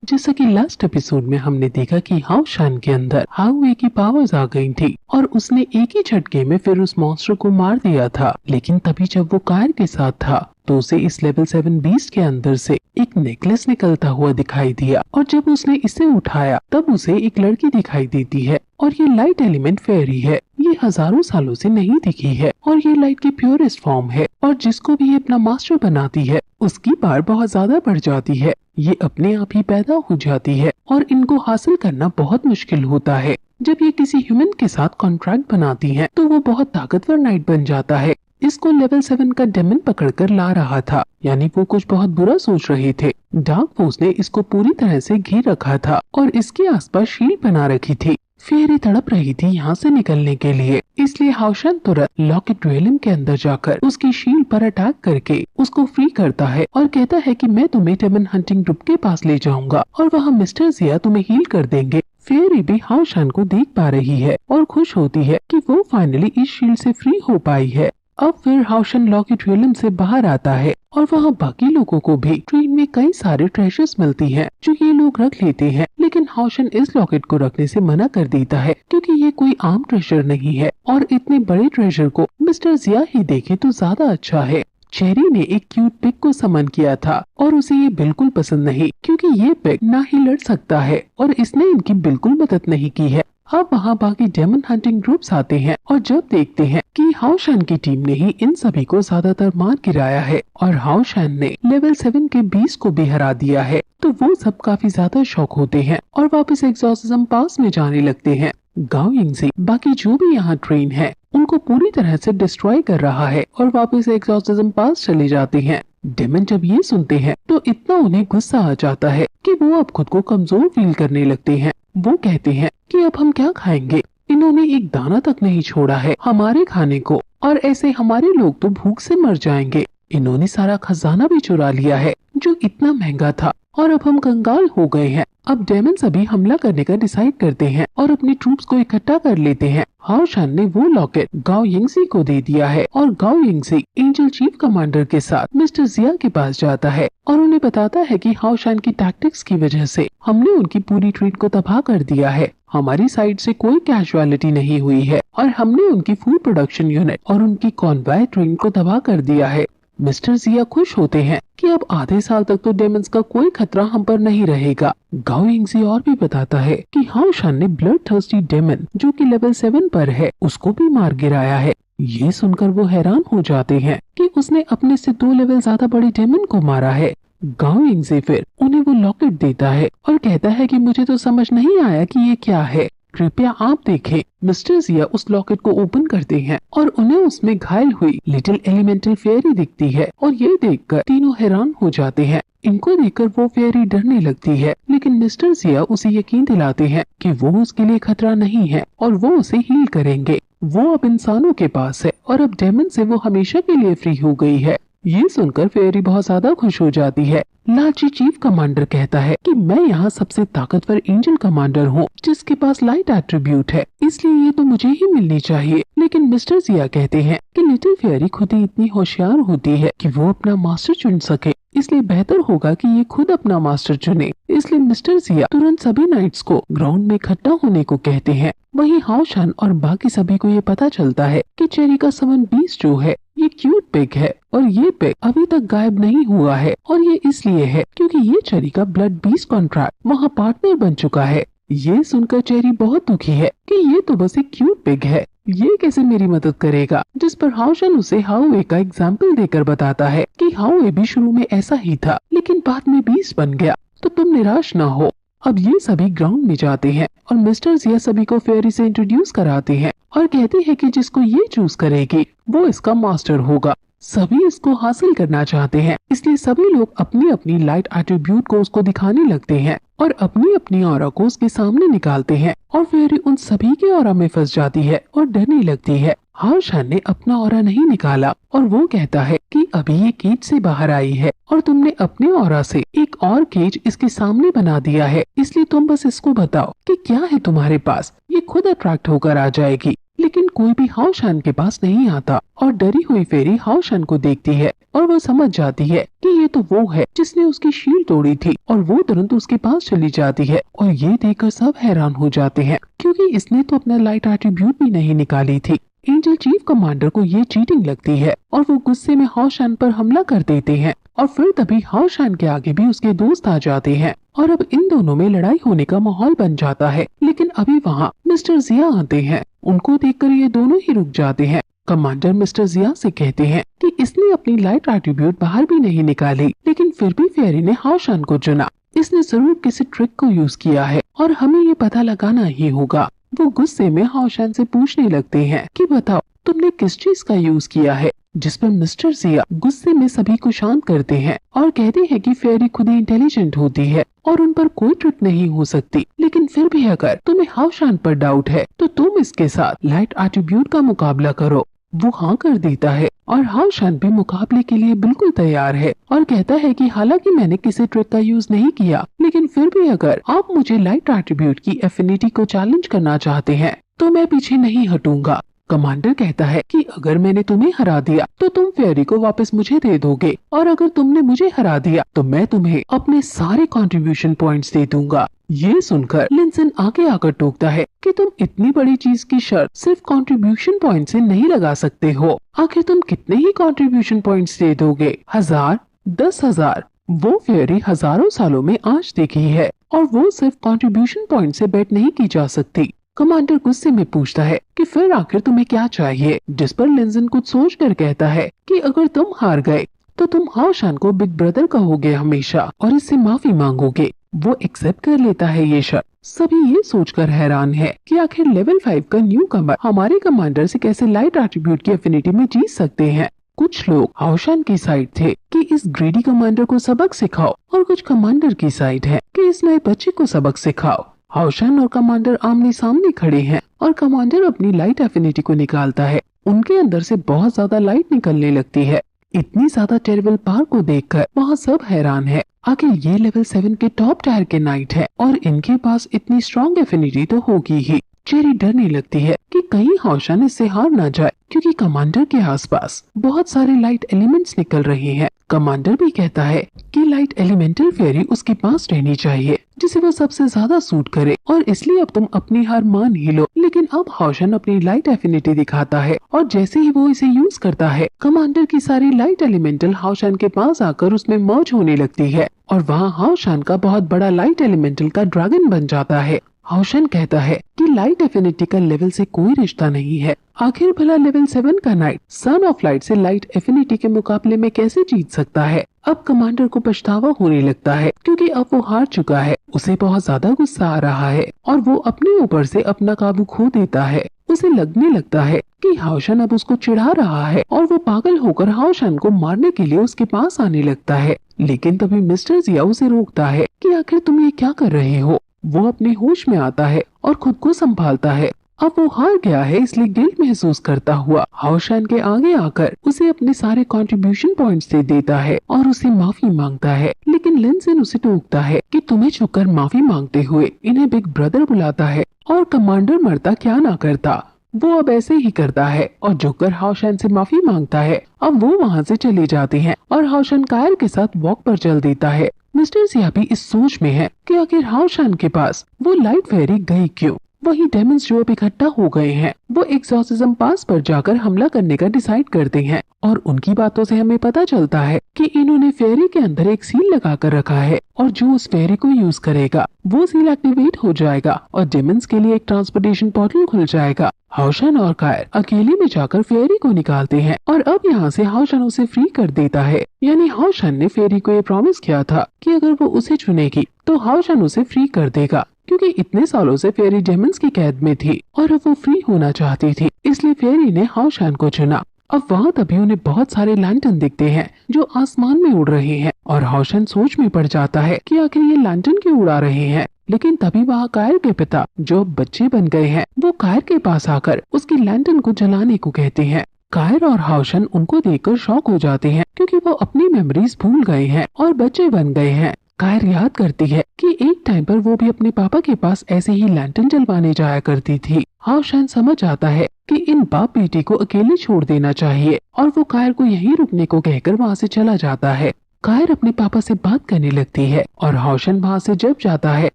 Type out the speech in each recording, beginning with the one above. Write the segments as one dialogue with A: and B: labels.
A: जैसा कि last episode में हमने देखा कि हाउ शान के अंदर हाउ की पावर्स आ गई थी और उसने एक ही झटके में फिर उस मॉन्स्टर को मार दिया था। लेकिन तभी जब वो कार के साथ था तो उसे इस लेवल 7 बीस्ट के अंदर से एक नेकलेस निकलता हुआ दिखाई दिया और जब उसने इसे उठाया तब उसे एक लड़की दिखाई देती है और ये लाइट एलिमेंट फेरी है। ये हजारों सालों से नहीं दिखी है और ये लाइट की प्योरेस्ट फॉर्म है और जिसको भी ये अपना मास्टर बनाती है उसकी पावर बहुत ज्यादा बढ़ जाती है। ये अपने आप ही पैदा हो जाती है और इनको हासिल करना बहुत मुश्किल होता है। जब ये किसी ह्यूमन के साथ कॉन्ट्रैक्ट बनाती है तो वो बहुत ताकतवर नाइट बन जाता है। इसको लेवल 7 का डेमन पकड़कर ला रहा था, यानी वो कुछ बहुत बुरा सोच रहे थे। डार्क फोर्स ने इसको पूरी तरह से घेर रखा था और इसके आसपास शील्ड बना रखी थी। फेरी तड़प रही थी यहाँ से निकलने के लिए, इसलिए हाउशान तुरंत लॉकेट रेलिम के अंदर जाकर उसकी शील्ड पर अटैक करके उसको फ्री करता है और कहता है कि मैं तुम्हें डेमन हंटिंग ग्रुप के पास ले जाऊंगा और वहाँ मिस्टर जिया तुम्हें हील कर देंगे। फेरी भी हाउशान को देख पा रही है और खुश होती है कि वो फाइनली इस शील्ड से फ्री हो पाई है। अब फिर हाउशन लॉकेट रेलिम से बाहर आता है और वहाँ बाकी लोगों को भी ट्रेन में कई सारे ट्रेजर्स मिलती हैं जो ये लोग रख लेते हैं। लेकिन हाउशन इस लॉकेट को रखने से मना कर देता है क्योंकि ये कोई आम ट्रेजर नहीं है और इतने बड़े ट्रेजर को मिस्टर जिया ही देखे तो ज्यादा अच्छा है। चेरी ने एक क्यूट पिग को समन किया था और उसे ये बिल्कुल पसंद नहीं क्योंकि ये पिग ना ही लड़ सकता है और इसने इनकी बिल्कुल मदद नहीं की है। अब वहाँ बाकी डेमन हंटिंग ग्रुप्स आते हैं और जब देखते हैं कि हाउशान की टीम ने ही इन सभी को ज्यादातर मार गिराया है और हाउशान ने लेवल 7 के 20 को भी हरा दिया है, तो वो सब काफी ज्यादा शॉक होते हैं और वापस एग्जॉर्सिज्म पास में जाने लगते हैं। गाओ यिंगज़ी बाकी जो भी यहाँ ट्रेन है उनको पूरी तरह से डिस्ट्रॉय कर रहा है और वापस एग्जॉर्सिज्म पास चले जाते हैं। डेमन जब ये सुनते हैं तो इतना उन्हें गुस्सा आ जाता है कि वो अब खुद को कमजोर फील करने लगते हैं। वो कहते हैं कि अब हम क्या खाएंगे, इन्होंने एक दाना तक नहीं छोड़ा है हमारे खाने को और ऐसे हमारे लोग तो भूख से मर जाएंगे। इन्होंने सारा खजाना भी चुरा लिया है जो इतना महंगा था और अब हम कंगाल हो गए हैं। अब डेमन सभी हमला करने का डिसाइड करते हैं और अपनी ट्रूप्स को इकट्ठा कर लेते हैं। हाउशान ने वो लॉकेट गाओ यिंगज़ी को दे दिया है और गाओ यिंगज़ी एंजल चीफ कमांडर के साथ मिस्टर जिया के पास जाता है और उन्हें बताता है कि हाउशान की टैक्टिक्स की वजह से हमने उनकी पूरी ट्रेन को तबाह कर दिया है। हमारी साइड से कोई कैजुअलिटी नहीं हुई है और हमने उनकी फूड प्रोडक्शन यूनिट और उनकी कॉन्वॉय ट्रेन को तबाह कर दिया है। मिस्टर जिया खुश होते हैं कि अब आधे साल तक तो डेमन्स का कोई खतरा हम पर नहीं रहेगा। गाओ यिंगज़ी और भी बताता है कि हाउशान ने ब्लड थर्स्टी डेमन जो कि लेवल 7 पर है उसको भी मार गिराया है। ये सुनकर वो हैरान हो जाते हैं कि उसने अपने से 2 लेवल ज्यादा बड़ी डेमन को मारा है। गाओ यिंगज़ी फिर उन्हें वो लॉकेट देता है और कहता है कि मुझे तो समझ नहीं आया कि ये क्या है, कृपया आप देखें। मिस्टर जिया उस लॉकेट को ओपन करते हैं और उन्हें उसमें घायल हुई लिटिल एलिमेंटल फेरी दिखती है और ये देखकर तीनों हैरान हो जाते हैं। इनको देखकर वो फेरी डरने लगती है लेकिन मिस्टर जिया उसे यकीन दिलाते हैं कि वो उसके लिए खतरा नहीं है और वो उसे हील करेंगे। वो अब इंसानों के पास है और अब डेमन से वो हमेशा के लिए फ्री हो गई है। ये सुनकर फेरी बहुत ज्यादा खुश हो जाती है। लालची चीफ कमांडर कहता है कि मैं यहाँ सबसे ताकतवर एंजल कमांडर हूँ जिसके पास लाइट एट्रीब्यूट है, इसलिए ये तो मुझे ही मिलनी चाहिए। लेकिन मिस्टर जिया कहते हैं कि लिटिल फेरी खुद ही इतनी होशियार होती है कि वो अपना मास्टर चुन सके, इसलिए बेहतर होगा कि ये खुद अपना मास्टर चुने। इसलिए मिस्टर जिया तुरंत सभी नाइट्स को ग्राउंड में इकट्ठा होने को कहते हैं। वहीं हाउशान और बाकी सभी को ये पता चलता है कि चेरी का समन बीस्ट जो है ये क्यूट पिग है और ये पिग अभी तक गायब नहीं हुआ है और ये इसलिए है क्योंकि ये चेरी का ब्लड बीस्ट कॉन्ट्रैक्ट वहाँ पार्टनर बन चुका है। ये सुनकर चेरी बहुत दुखी है कि ये तो बस एक क्यूट पिग है, ये कैसे मेरी मदद करेगा। जिस पर हाउशन उसे हाउए का एग्जाम्पल देकर बताता है कि हाउए भी शुरू में ऐसा ही था लेकिन बाद में बीस्ट बन गया, तो तुम निराश ना हो। अब ये सभी ग्राउंड में जाते हैं और मिस्टर जिया सभी को फेरी से इंट्रोड्यूस कराते हैं और कहते हैं कि जिसको ये चूज करेगी वो इसका मास्टर होगा। सभी इसको हासिल करना चाहते हैं, इसलिए सभी लोग अपनी अपनी लाइट एट्रीब्यूट को उसको दिखाने लगते हैं और अपनी अपनी ऑरा को उसके सामने निकालते हैं और फेरी उन सभी के ऑरा में फंस जाती है और डरने लगती है। हाउशान ने अपना ऑरा नहीं निकाला और वो कहता है कि अभी ये केज से बाहर आई है और तुमने अपने ऑरा से एक और केज इसके सामने बना दिया है, इसलिए तुम बस इसको बताओ कि क्या है तुम्हारे पास, ये खुद अट्रैक्ट होकर आ जाएगी। लेकिन कोई भी हाओशान के पास नहीं आता और डरी हुई फेरी हाओशान को देखती है और वो समझ जाती है कि ये तो वो है जिसने उसकी शील्ड तोड़ी थी और वो तुरंत उसके पास चली जाती है और ये देखकर सब हैरान हो जाते हैं क्योंकि इसने तो अपना लाइट एट्रीब्यूट भी नहीं निकाली थी। एंजल चीफ कमांडर को ये चीटिंग लगती है और वो गुस्से में हाओशान पर हमला कर देते हैं और फिर तभी हाओशान के आगे भी उसके दोस्त आ जाते हैं और अब इन दोनों में लड़ाई होने का माहौल बन जाता है। लेकिन अभी वहाँ मिस्टर जिया आते हैं। उनको देखकर ये दोनों ही रुक जाते हैं। कमांडर मिस्टर जिया से कहते हैं कि इसने अपनी लाइट एट्रीब्यूट बाहर भी नहीं निकाली, लेकिन फिर भी फेरी ने हाओशान को चुना। इसने जरूर किसी ट्रिक को यूज किया है और हमें ये पता लगाना ही होगा। वो गुस्से में हाओशान से पूछने लगते हैं कि बताओ तुमने किस चीज का यूज किया है, जिस पर मिस्टर जिया गुस्से में सभी को शांत करते हैं और कहते हैं कि फेरी खुद ही इंटेलिजेंट होती है और उन पर कोई ट्रिक नहीं हो सकती। लेकिन फिर भी अगर तुम्हें हाओशान पर डाउट है तो तुम इसके साथ लाइट एट्रीब्यूट का मुकाबला करो। वो हाँ कर देता है और हाओशान भी मुकाबले के लिए बिल्कुल तैयार है और कहता है कि हालांकि मैंने किसी ट्रिक का यूज नहीं किया, लेकिन फिर भी अगर आप मुझे लाइट एट्रीब्यूट की एफिनिटी को चैलेंज करना चाहते हैं तो मैं पीछे नहीं हटूंगा। कमांडर कहता है कि अगर मैंने तुम्हें हरा दिया तो तुम फेरी को वापस मुझे दे दोगे और अगर तुमने मुझे हरा दिया तो मैं तुम्हें अपने सारे कंट्रीब्यूशन पॉइंट्स दे दूंगा। ये सुनकर लिंसन आगे आकर टोकता है कि तुम इतनी बड़ी चीज की शर्त सिर्फ कंट्रीब्यूशन पॉइंट से नहीं लगा सकते हो। आखिर तुम कितने ही कंट्रीब्यूशन पॉइंट्स दे दोगे? 1000, 10,000? वो फेरी हजारों सालों में आज देखी है और वो सिर्फ कंट्रीब्यूशन पॉइंट से बेट नहीं की जा सकती। कमांडर गुस्से में पूछता है कि फिर आखिर तुम्हें क्या चाहिए, जिस पर लिंसन कुछ सोचकर कहता है कि अगर तुम हार गए तो तुम हाओशान को बिग ब्रदर कहोगे हमेशा और इससे माफी मांगोगे। वो एक्सेप्ट कर लेता है ये शर्त। सभी ये सोचकर हैरान है कि आखिर लेवल 5 का न्यू कमर हमारे कमांडर से कैसे लाइट एट्रीब्यूट की एफिनिटी में जीत सकते हैं। कुछ लोग हाओशान की साइड थे कि इस ग्रीडी कमांडर को सबक सिखाओ और कुछ कमांडर की साइड है कि इस नए बच्चे को सबक सिखाओ। हाओशान और कमांडर आमने सामने खड़े हैं और कमांडर अपनी लाइट एफिनिटी को निकालता है। उनके अंदर से बहुत ज्यादा लाइट निकलने लगती है। इतनी ज्यादा टेरिबल पावर को देखकर वहाँ सब हैरान है। आखिर ये लेवल 7 के टॉप टायर के नाइट है और इनके पास इतनी स्ट्रॉन्ग एफिनिटी तो होगी ही। चेरी डरने लगती है कि कहीं हाओशान इससे हार ना जाए क्योंकि कमांडर के आसपास बहुत सारे लाइट एलिमेंट्स निकल रहे हैं। कमांडर भी कहता है कि लाइट एलिमेंटल फेरी उसके पास रहनी चाहिए जिसे वो सबसे ज्यादा सूट करे और इसलिए अब तुम अपनी हार मान ही लो। लेकिन अब हाओशान अपनी लाइट एफिनिटी दिखाता है और जैसे ही वो इसे यूज करता है कमांडर की सारी लाइट एलिमेंटल हाओशान के पास आकर उसमें मर्ज होने लगती है और वहाँ हाओशान का बहुत बड़ा लाइट एलिमेंटल का ड्रैगन बन जाता है। हाओशान कहता है कि लाइट एफिनिटी का लेवल से कोई रिश्ता नहीं है। आखिर भला लेवल 7 का नाइट सन ऑफ लाइट से लाइट एफिनिटी के मुकाबले में कैसे जीत सकता है। अब कमांडर को पछतावा होने लगता है क्योंकि अब वो हार चुका है। उसे बहुत ज्यादा गुस्सा आ रहा है और वो अपने ऊपर से अपना काबू खो देता है। उसे लगने लगता है कि हाओशान अब उसको चिढ़ा रहा है और वो पागल होकर हाओशान को मारने के लिए उसके पास आने लगता है। लेकिन तभी मिस्टर जिया उसे रोकता है कि आखिर तुम ये क्या कर रहे हो। वो अपने होश में आता है और खुद को संभालता है। अब वो हार गया है इसलिए गिल्ट महसूस करता हुआ हाओशान के आगे आकर उसे अपने सारे कंट्रीब्यूशन पॉइंट्स दे देता है और उसे माफी मांगता है। लेकिन लिंसन उसे टोकता है कि तुम्हें छुपकर माफी मांगते हुए इन्हें बिग ब्रदर बुलाता है और कमांडर मरता क्या ना करता। वो अब ऐसे ही करता है और झुककर हाओशान से माफी मांगता है। अब वो वहाँ से चले जाते हैं और हाओशान कायर के साथ वॉक पर चल देता है। मिस्टर जिया भी इस सोच में है कि आखिर हाओशान के पास वो लाइट फेरी गई क्यों। वही डेमन्स जो अब इकट्ठा हो गए हैं वो एक्सॉर्सिज्म पास पर जाकर हमला करने का डिसाइड करते हैं और उनकी बातों से हमें पता चलता है कि इन्होंने फेरी के अंदर एक सील लगा कर रखा है और जो उस फेरी को यूज करेगा वो सील एक्टिवेट हो जाएगा और डेमन्स के लिए एक ट्रांसपोर्टेशन पोर्टल खुल जाएगा। हाओशान और कायर अकेले में जाकर फेरी को निकालते हैं और अब यहाँ से हाओशान उसे फ्री कर देता है। यानी हाओशान ने फेरी को ये प्रॉमिस किया था कि अगर वो उसे चुनेगी तो हाओशान उसे फ्री कर देगा क्योंकि इतने सालों से फेरी डेमन्स की कैद में थी और अब वो फ्री होना चाहती थी, इसलिए फेरी ने हाओशान को चुना। अब वहाँ तभी उन्हें बहुत सारे लैंटर्न दिखते हैं जो आसमान में उड़ रहे हैं और हाओशान सोच में पड़ जाता है कि आखिर ये लैंटर्न क्यों उड़ा रहे हैं। लेकिन तभी वहाँ कायर के पिता जो बच्चे बन गए हैं वो कायर के पास आकर उसकी लैंटर्न को जलाने को कहते हैं। कायर और हाओशान उनको देखकर शॉक हो जाते हैं क्योंकि वो अपनी मेमोरीज भूल गए हैं और बच्चे बन गए हैं। कायर याद करती है कि एक टाइम पर वो भी अपने पापा के पास ऐसे ही लैंटर्न जलवाने जाया करती थी। हाओशान समझ आता है कि इन बाप बेटी को अकेले छोड़ देना चाहिए और वो कायर को यहीं रुकने को कहकर वहाँ से चला जाता है। कायर अपने पापा से बात करने लगती है और हाओशन वहाँ से जब जाता है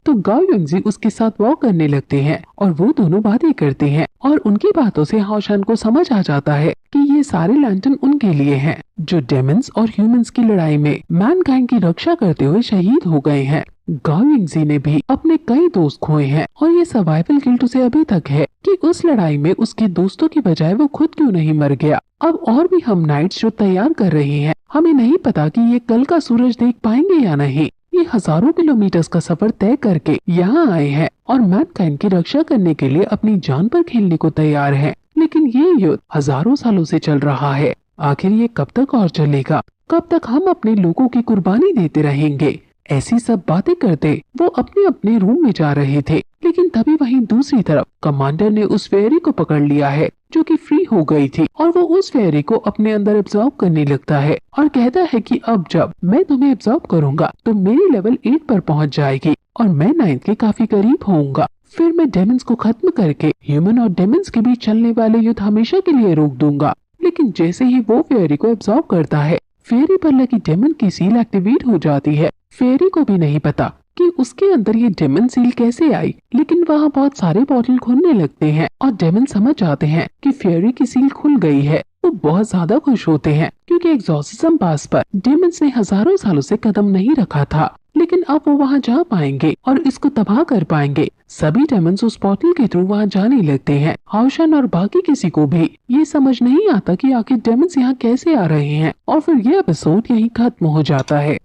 A: तो गाओ युंगजी उसके साथ वॉक करने लगते हैं और वो दोनों बातें करते हैं और उनकी बातों से हाओशन को समझ आ जाता है कि ये सारे लैंटर्न उनके लिए हैं जो डेमन्स और ह्यूमंस की लड़ाई में मैनकाइंड की रक्षा करते हुए शहीद हो गए हैं। गाओ युंगजी ने भी अपने कई दोस्त खोए हैं और ये सर्वाइवल गिल्ट उसे अभी तक है कि उस लड़ाई में उसके दोस्तों की बजाय वो खुद क्यों नहीं मर गया। अब और भी हम नाइट्स जो तैयार कर रहे हैं, हमें नहीं पता कि ये कल का सूरज देख पाएंगे या नहीं। ये हजारों किलोमीटर्स का सफर तय करके यहाँ आए हैं और मैनकाइंड की रक्षा करने के लिए अपनी जान पर खेलने को तैयार हैं। लेकिन ये युद्ध हजारों सालों से चल रहा है, आखिर ये कब तक और चलेगा? कब तक हम अपने लोगों की कुर्बानी देते रहेंगे? ऐसी सब बातें करते वो अपने अपने रूम में जा रहे थे, लेकिन तभी वहीं दूसरी तरफ कमांडर ने उस फेरी को पकड़ लिया है जो कि फ्री हो गई थी और वो उस फेरी को अपने अंदर एब्जॉर्ब करने लगता है और कहता है कि अब जब मैं तुम्हें एब्जॉर्ब करूंगा तो मेरी लेवल 8 पर पहुंच जाएगी और मैं 9 के काफी करीब होऊंगा। फिर मैं डेमन्स को खत्म करके ह्यूमन और डेमन्स के बीच चलने वाले युद्ध हमेशा के लिए रोक दूंगा। लेकिन जैसे ही वो फेरी को एब्जॉर्ब करता है, फेरी पर लगी डेमन की सील एक्टिवेट हो जाती है। फेरी को भी नहीं पता कि उसके अंदर ये डेमन सील कैसे आई, लेकिन वहाँ बहुत सारे बॉटल खुलने लगते हैं और डेमन समझ जाते हैं कि फेरी की सील खुल गई है। वो बहुत ज्यादा खुश होते हैं क्योंकि एग्जॉर्सिज्म पास पर डेमन्स ने हजारों सालों से कदम नहीं रखा था, लेकिन अब वो वहाँ जा पाएंगे और इसको तबाह कर पाएंगे। सभी डेमन्स उस पोर्टल के थ्रू वहाँ जाने लगते हैं। हाओशन और बाकी किसी को भी ये समझ नहीं आता कि आखिर डेमन्स यहाँ कैसे आ रहे हैं और फिर ये एपिसोड यहीं खत्म हो जाता है।